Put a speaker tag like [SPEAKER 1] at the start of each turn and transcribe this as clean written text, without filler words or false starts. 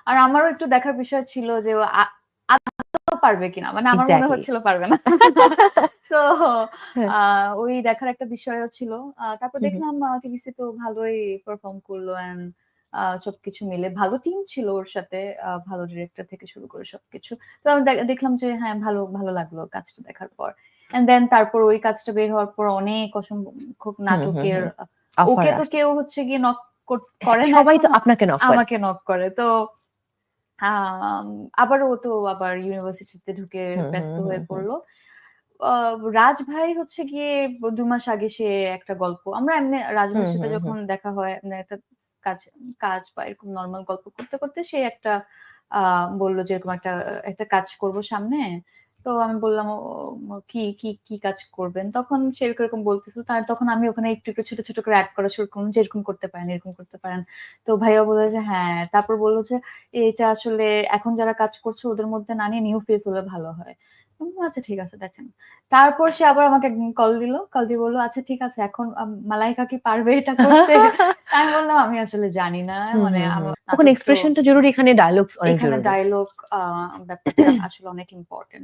[SPEAKER 1] আর আমারও একটু দেখার বিষয় ছিল যে ও আদৌ পারবে কিনা। মানে আমার মনে
[SPEAKER 2] এক্সাক্টলি।
[SPEAKER 1] হচ্ছিল পারবে না। সো
[SPEAKER 2] হ্যাঁ।
[SPEAKER 1] ওই দেখার একটা বিষয়ও ছিল। তারপর
[SPEAKER 2] হুম, হুম।
[SPEAKER 1] দেখলাম টিভিসি তো ভালোই পারফর্ম করলো অ্যান্ড সবকিছু মিলে ভালো টিম ছিল ওর সাথে। ভালো ডিরেক্টর থেকে শুরু করে সবকিছু। তো আমি দেখলাম যে হ্যাঁ, ভালো লাগলো কাজটা দেখার পর। অ্যান্ড দেন তারপর ওই কাজটা বের হওয়ার পর অনেক অসংখ্য
[SPEAKER 2] হুম, হুম,
[SPEAKER 1] নাটকের
[SPEAKER 2] হুম। অফার
[SPEAKER 1] ওকে তো
[SPEAKER 2] আসছে।
[SPEAKER 1] কেউ হচ্ছে গিয়ে নক
[SPEAKER 2] হ্যাঁ,
[SPEAKER 1] করে না
[SPEAKER 2] সবাই তো
[SPEAKER 1] এখন,
[SPEAKER 2] আপনাকে নক করে।
[SPEAKER 1] আমাকে নক করে। তো আম আবার ও তো আবার ইউনিভার্সিটিতে ঢুকে
[SPEAKER 2] হুম, হুম,
[SPEAKER 1] ব্যস্ত
[SPEAKER 2] হুম,
[SPEAKER 1] হয়ে
[SPEAKER 2] হুম।
[SPEAKER 1] পড়ল। আ রাজ ভাই হচ্ছে গিয়ে ২ মাস আগে সে একটা গল্প আমরা এমনি রাজ
[SPEAKER 2] হুম,
[SPEAKER 1] ভাইয়ের সাথে
[SPEAKER 2] হুম, হুম।
[SPEAKER 1] যখন দেখা হয় এমনি একটা কাজ কাজ বা এরকম নরমাল গল্প করতে সে একটা আ বলল যে এরকম একটা কাজ করব সামনে। তো আমি বললাম, কি কাজ করবেন?" তখন সে এরকম বলতেছিল। তখন আমি ওখানে একটু ছোট করে এড করা শুরু করলাম যে, "এরকম করতে পারেন, এরকম করতে পারেন।" তো ভাইয়া বলল যে, "হ্যাঁ।" তারপর বলল যে, "এটা আসলে এখন যারা কাজ করছে ওদের মধ্যে না নিয়ে নিউ ফেস হলে ভালো হয়।" আমি বললাম, "আচ্ছা ঠিক আছে দেখেন।" তারপর সে আবার আমাকে একদিন কল দিল। কল দিয়ে বলল, "আচ্ছা ঠিক আছে এখন মালাইকা কি পারবে এটা করতে?" আমি বললাম, "আমি আসলে জানি না।
[SPEAKER 2] হুম,
[SPEAKER 1] মানে
[SPEAKER 2] হুম, হুম।
[SPEAKER 1] আমার
[SPEAKER 2] ওখানে
[SPEAKER 1] নাটক তো
[SPEAKER 2] এক্সপ্রেশনটা জরুরি, এখানে ডায়ালগস অনেক
[SPEAKER 1] এখানে
[SPEAKER 2] জরুরি।
[SPEAKER 1] ডায়ালগ ব্যাপারটা আসলে অনেক ইম্পোর্টেন্ট।"